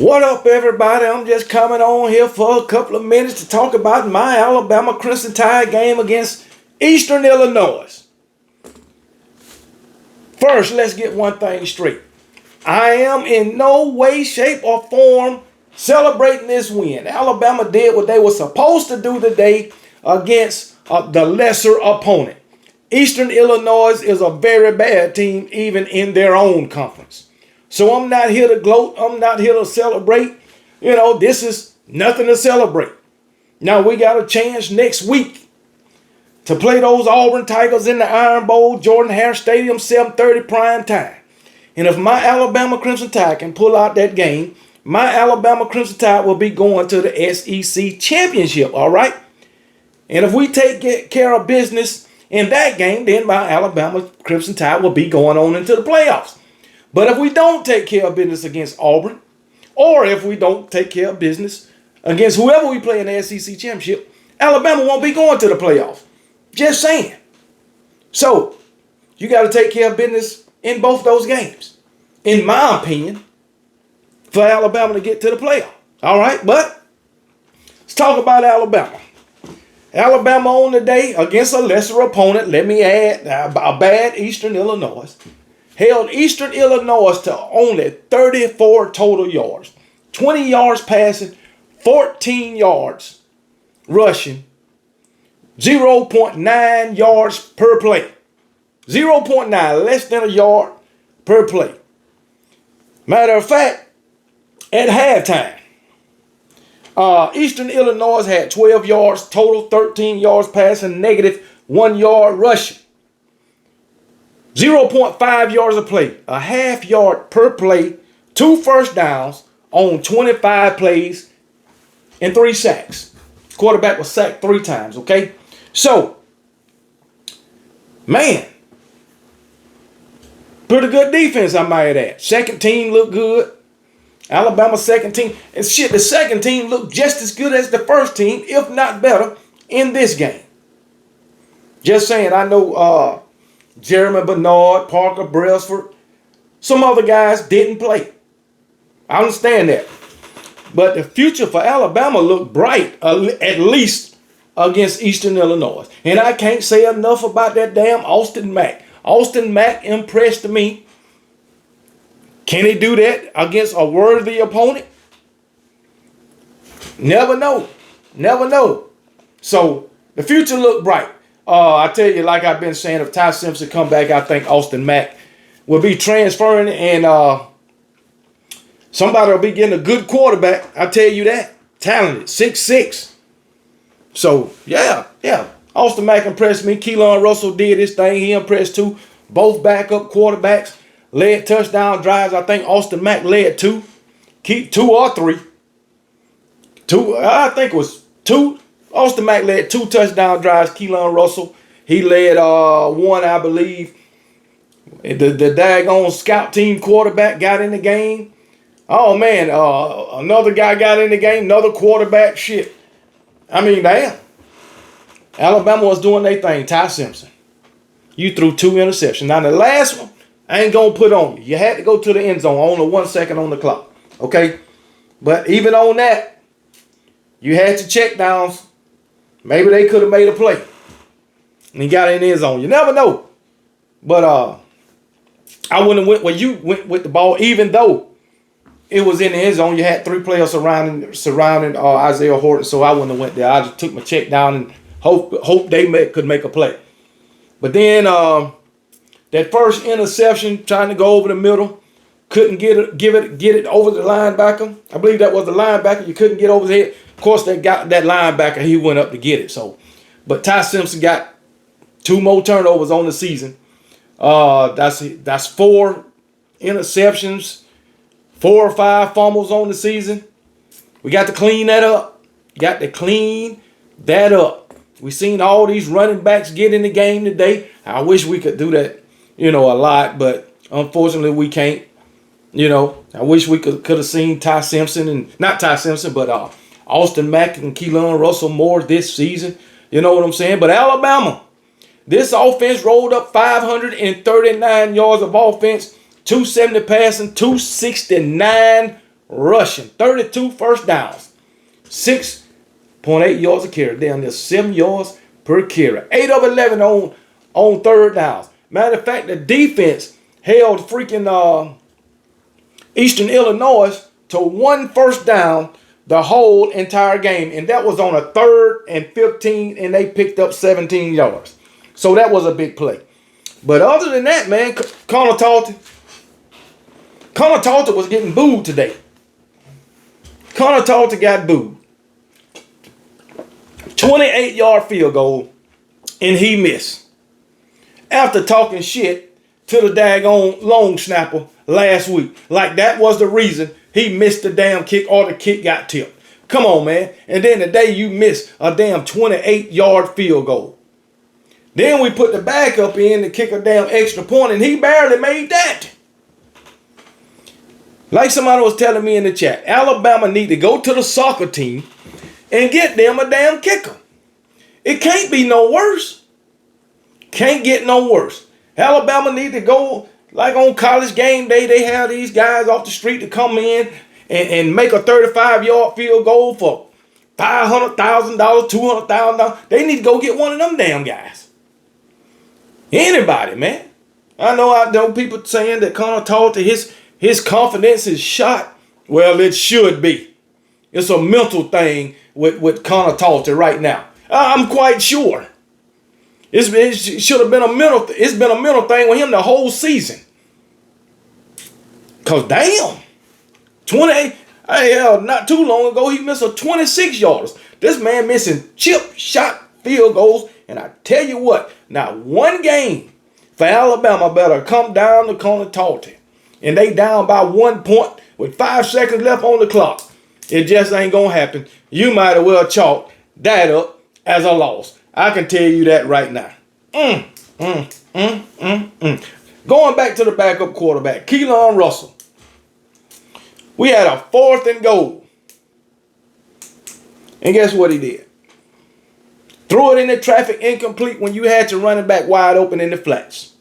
What up, everybody? I'm just coming on here for a couple of minutes to talk about my Alabama Crimson Tide game against Eastern Illinois. First, let's get one thing straight. I am in no way, shape, or form celebrating this win. Alabama did what they were supposed to do today against the lesser opponent. Eastern Illinois is a very bad team, even in their own conference. So I'm not here to gloat. I'm not here to celebrate. This is nothing to celebrate. Now we got a chance next week to play those Auburn Tigers in the Iron Bowl, Jordan Hare Stadium, 7:30 prime time. And if my Alabama Crimson Tide can pull out that game, my Alabama Crimson Tide will be going to the SEC Championship, all right? And if we take care of business in that game, then my Alabama Crimson Tide will be going on into the playoffs. But if we don't take care of business against Auburn, or if we don't take care of business against whoever we play in the SEC Championship, Alabama won't be going to the playoffs. Just saying. So, you got to take care of business in both those games, in my opinion, for Alabama to get to the playoff. All right, but let's talk about Alabama. Alabama on the day against a lesser opponent, let me add, a bad Eastern Illinois, held Eastern Illinois to only 34 total yards, 20 yards passing, 14 yards rushing, 0.9 yards per play. 0.9, less than a yard per play. Matter of fact, at halftime, Eastern Illinois had 12 yards total, 13 yards passing, negative 1 yard rushing. 0.5 yards a play, a half yard per play, 2 first downs on 25 plays, and 3 sacks. Quarterback was sacked 3 times, okay? So, man, pretty good defense, I might add. Second team looked good. Alabama's second team. And shit, the second team looked just as good as the first team, if not better, in this game. Just saying, I know Jeremy Bernard, Parker Brailsford, some other guys didn't play. I understand that. But the future for Alabama looked bright, at least against Eastern Illinois. And I can't say enough about that damn Austin Mack. Austin Mack impressed me. Can he do that against a worthy opponent? Never know. Never know. So the future looked bright. I tell you, like I've been saying, if Ty Simpson come back, I think Austin Mack will be transferring, and somebody will be getting a good quarterback. I tell you that. Talented, 6'6". So, yeah. Austin Mack impressed me. Keelan Russell did his thing. He impressed too. Both backup quarterbacks led touchdown drives. I think Austin Mack led 2. Keep 2 or 3. 2, I think it was 2. Austin Mack led 2 touchdown drives. Keelan Russell, he led 1, I believe. The daggone scout team quarterback got in the game. Oh, man, another guy got in the game. Another quarterback. Shit. I mean, damn. Alabama was doing their thing. Ty Simpson, you threw 2 interceptions. Now, the last one, I ain't going to put on you. You had to go to the end zone. Only 1 second on the clock. Okay? But even on that, you had your check downs. Maybe they could have made a play. And he got in the end zone. You never know. But I wouldn't have went where you went with the ball, even though it was in the end zone. You had 3 players surrounding Isaiah Horton, so I wouldn't have went there. I just took my check down and hope they could make a play. But then that first interception, trying to go over the middle, couldn't get it over the linebacker. I believe that was the linebacker. You couldn't get over his head. Of course, they got that linebacker. He went up to get it. So, but Ty Simpson got 2 more turnovers on the season. That's 4 interceptions, 4 or 5 fumbles on the season. We got to clean that up. We seen all these running backs get in the game today. I wish we could do that, a lot, but unfortunately we can't. I wish we could have seen Ty Simpson, and not Ty Simpson, but Austin Mack and Keelan Russell more this season. You know what I'm saying? But Alabama, this offense rolled up 539 yards of offense, 270 passing, 269 rushing. 32 first downs. 6.8 yards a carry. Down there, 7 yards per carry. 8 of 11 on third downs. Matter of fact, the defense held freaking Eastern Illinois to 1 first down the whole entire game. And that was on a 3rd and 15, and they picked up 17 yards. So that was a big play. But other than that, man, Connor Talton was getting booed today. Connor Talton got booed. 28-yard field goal, and he missed. After talking shit to the daggone long snapper last week. Like that was the reason he missed the damn kick or the kick got tipped. Come on, man. And then today you missed a damn 28-yard field goal. Then we put the backup in to kick a damn extra point, and he barely made that. Like somebody was telling me in the chat, Alabama need to go to the soccer team and get them a damn kicker. It can't be no worse. Can't get no worse. Alabama need to go, like on college game day, they have these guys off the street to come in and make a 35-yard field goal for $500,000, $200,000. They need to go get one of them damn guys. Anybody, man. I know people saying that Connor Talton, his confidence is shot. Well, it should be. It's a mental thing with Connor Talton right now. I'm quite sure. It should have been a mental. It's been a mental thing with him the whole season. Cause damn, 28. Hell, not too long ago he missed a 26-yarder. This man missing chip shot field goals, and I tell you what, not one game for Alabama better come down to Connor Talton, and they down by 1 point with 5 seconds left on the clock. It just ain't gonna happen. You might as well chalk that up as a loss. I can tell you that right now. Going back to the backup quarterback, Keelan Russell. We had a 4th and goal. And guess what he did? Threw it in the traffic incomplete when you had your running back wide open in the flats.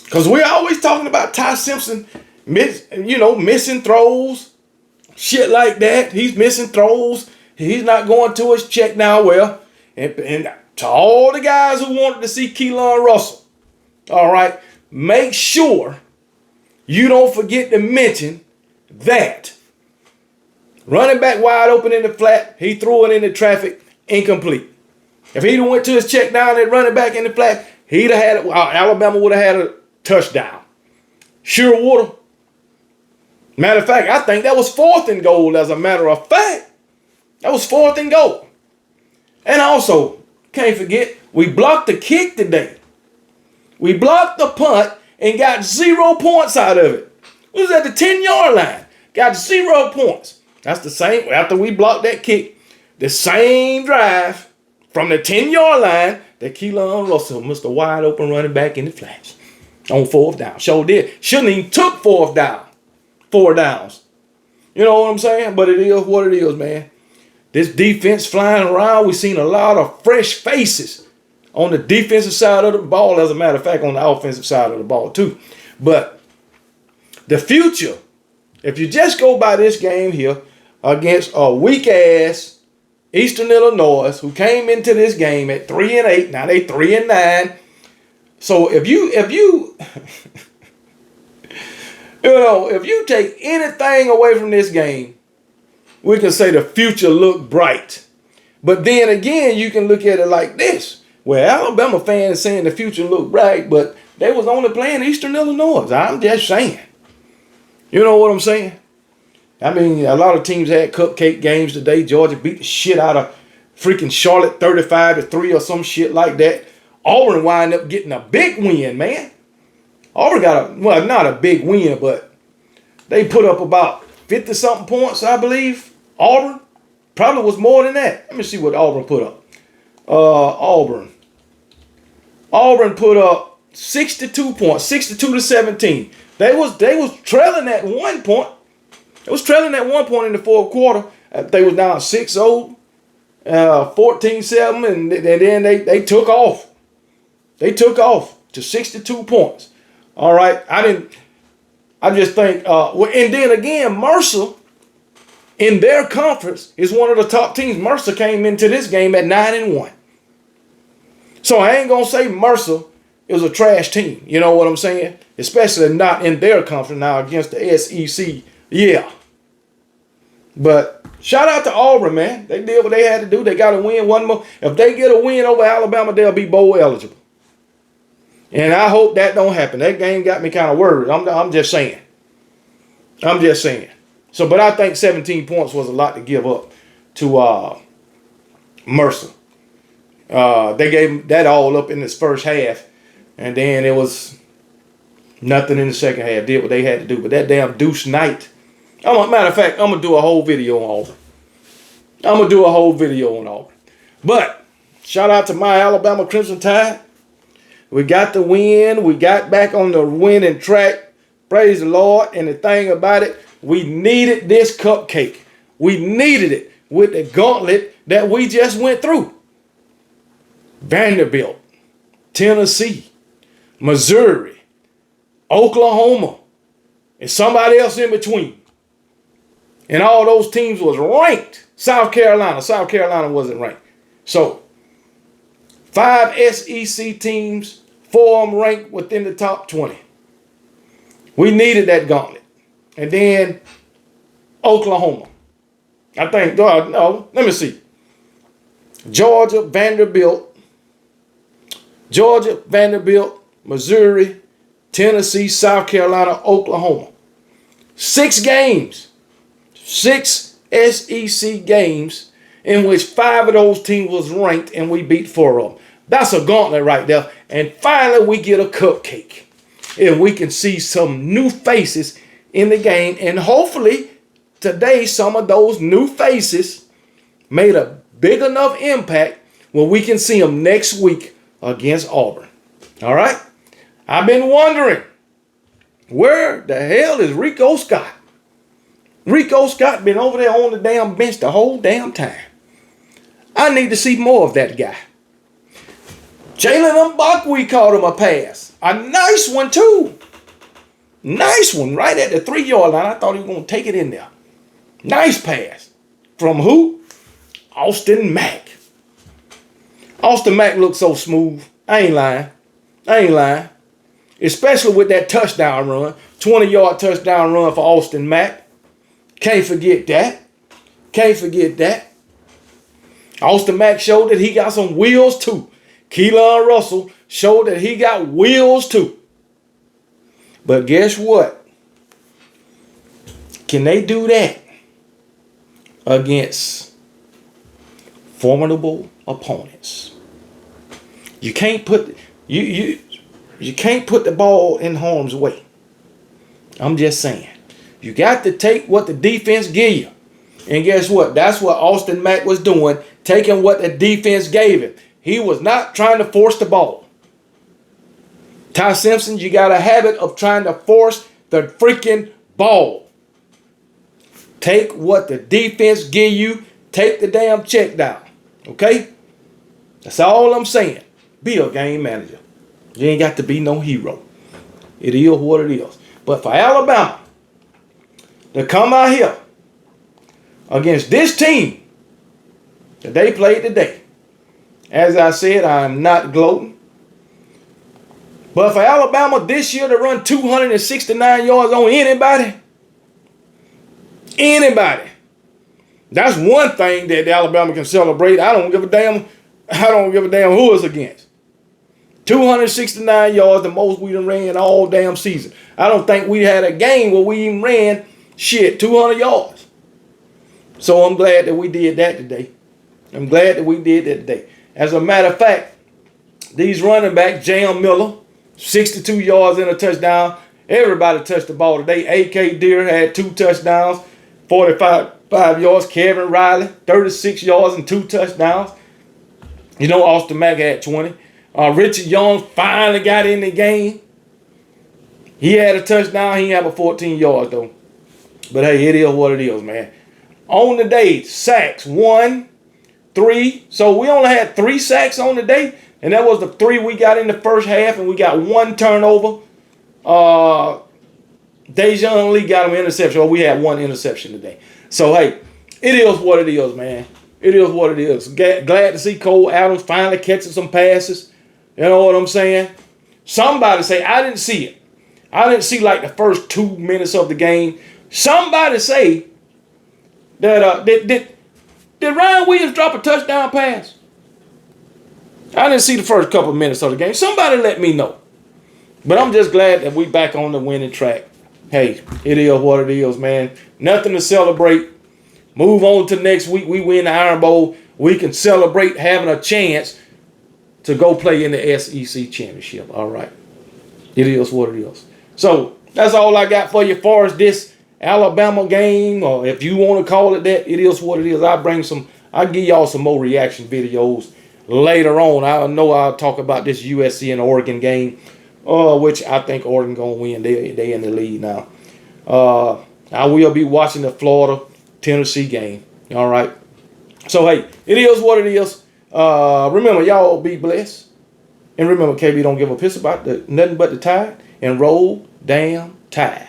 Because we're always talking about Ty Simpson, missing throws, shit like that. He's missing throws. He's not going to his check now. Well, and to all the guys who wanted to see Keelan Russell, all right, make sure you don't forget to mention that running back wide open in the flat, he threw it in the traffic, incomplete. If he'd went to his check down and running back in the flat, he'd have had Alabama would have had a touchdown. Sure would have. Matter of fact, I think that was 4th and goal, as a matter of fact. That was 4th and goal. And also, can't forget, we blocked the kick today. We blocked the punt and got 0 points out of it. We was at the 10-yard line. Got 0 points. That's the same, after we blocked that kick, the same drive from the 10-yard line that Keelan Russell, Mr. Wide Open running back in the flash on 4th down. Sure did. Shouldn't even took 4th down. 4 downs. You know what I'm saying? But it is what it is, man. This defense flying around. We've seen a lot of fresh faces on the defensive side of the ball. As a matter of fact, on the offensive side of the ball too. But the future, if you just go by this game here against a weak-ass Eastern Illinois, who came into this game at 3-8, now they 3-9. So if you if you take anything away from this game, we can say the future looked bright. But then again, you can look at it like this. Well, Alabama fans saying the future looked bright, but they was only playing Eastern Illinois. I'm just saying. You know what I'm saying? I mean, a lot of teams had cupcake games today. Georgia beat the shit out of freaking Charlotte 35-3 or some shit like that. Auburn wind up getting a big win, man. Auburn got not a big win, but they put up about 50-something points, I believe. Auburn probably was more than that. Let me see what Auburn put up. Auburn put up 62 points, 62-17. They was trailing at 1 point. It was trailing at 1 point in the 4th quarter. They was down 6-0, 14-7, and then they took off. They took off to 62 points. All right, I just think, and then again, Mercer in their conference is one of the top teams. Mercer came into this game at 9-1. So I ain't going to say Mercer is a trash team. You know what I'm saying? Especially not in their conference now against the SEC. Yeah. But shout out to Auburn, man. They did what they had to do. They got to win one more. If they get a win over Alabama, they'll be bowl eligible. And I hope that don't happen. That game got me kind of worried. I'm just saying. I'm just saying. So, but I think 17 points was a lot to give up to Mercer. They gave that all up in this first half. And then it was nothing in the second half. Did what they had to do. But that damn Deuce Knight. Matter of fact, I'm going to do a whole video on Auburn. But shout out to my Alabama Crimson Tide. We got the win. We got back on the winning track. Praise the Lord. And the thing about it, we needed this cupcake. We needed it with the gauntlet that we just went through. Vanderbilt, Tennessee, Missouri, Oklahoma, and somebody else in between. And all those teams was ranked. South Carolina wasn't ranked. So, 5 SEC teams, 4 of them ranked within the top 20. We needed that gauntlet. And then Oklahoma. I think, no, let me see. Georgia, Vanderbilt, Missouri, Tennessee, South Carolina, Oklahoma. 6 games. 6 SEC games in which 5 of those teams was ranked and we beat 4 of them. That's a gauntlet right there. And finally we get a cupcake. And we can see some new faces in the game. And hopefully today some of those new faces made a big enough impact where we can see them next week against Auburn. All right? I've been wondering, where the hell is Rico Scott? Rico Scott been over there on the damn bench the whole damn time. I need to see more of that guy. Jalen Mbakwe caught him a pass. A nice one, too. Nice one right at the 3-yard line. I thought he was going to take it in there. Nice pass. From who? Austin Mack. Austin Mack looks so smooth. I ain't lying. Especially with that touchdown run. 20-yard touchdown run for Austin Mack. Can't forget that. Austin Mack showed that he got some wheels too. Keelan Russell showed that he got wheels too. But guess what? Can they do that against formidable opponents? You can't put you can't put the ball in harm's way. I'm just saying. You got to take what the defense give you. And guess what? That's what Austin Mack was doing, taking what the defense gave him. He was not trying to force the ball. Ty Simpson, you got a habit of trying to force the freaking ball. Take what the defense give you. Take the damn check down. Okay? That's all I'm saying. Be a game manager. You ain't got to be no hero. It is what it is. But for Alabama to come out here against this team that they played today, as I said, I am not gloating. But for Alabama this year to run 269 yards on anybody, that's one thing that Alabama can celebrate. I don't give a damn who it's against. 269 yards, the most we done ran all damn season. I don't think we had a game where we even ran 200 yards. So I'm glad that we did that today. As a matter of fact, these running backs, Jam Miller, 62 yards and a touchdown. Everybody touched the ball today. A.K. Deere had 2 touchdowns, 45 yards. Kevin Riley, 36 yards and 2 touchdowns. You know, Austin Mack had 20. Richard Young finally got in the game. He had a touchdown. He had a 14 yards, though. But, hey, it is what it is, man. On the day, sacks, 1, 3. So we only had 3 sacks on the day. And that was the 3 we got in the first half. And we got 1 turnover. Dejan Lee got him an interception. Or we had 1 interception today. So, hey, it is what it is, man. It is what it is. Glad to see Cole Adams finally catching some passes. You know what I'm saying? Somebody say, I didn't see it. I didn't see like the first 2 minutes of the game. Somebody say that did Ryan Williams drop a touchdown pass? I didn't see the first couple minutes of the game. Somebody let me know. But I'm just glad that we back on the winning track. Hey, it is what it is, man. Nothing to celebrate. Move on to next week. We win the Iron Bowl. We can celebrate having a chance to go play in the SEC championship. All right. It is what it is. So that's all I got for you as far as this Alabama game, or if you want to call it that, it is what it is. I'll give y'all some more reaction videos later on. I know I'll talk about this USC and Oregon game, which I think Oregon going to win. They in the lead now. I will be watching the Florida-Tennessee game. All right. So, hey, it is what it is. Remember, y'all be blessed. And remember, KB don't give a piss about nothing but the tide. And roll damn tide.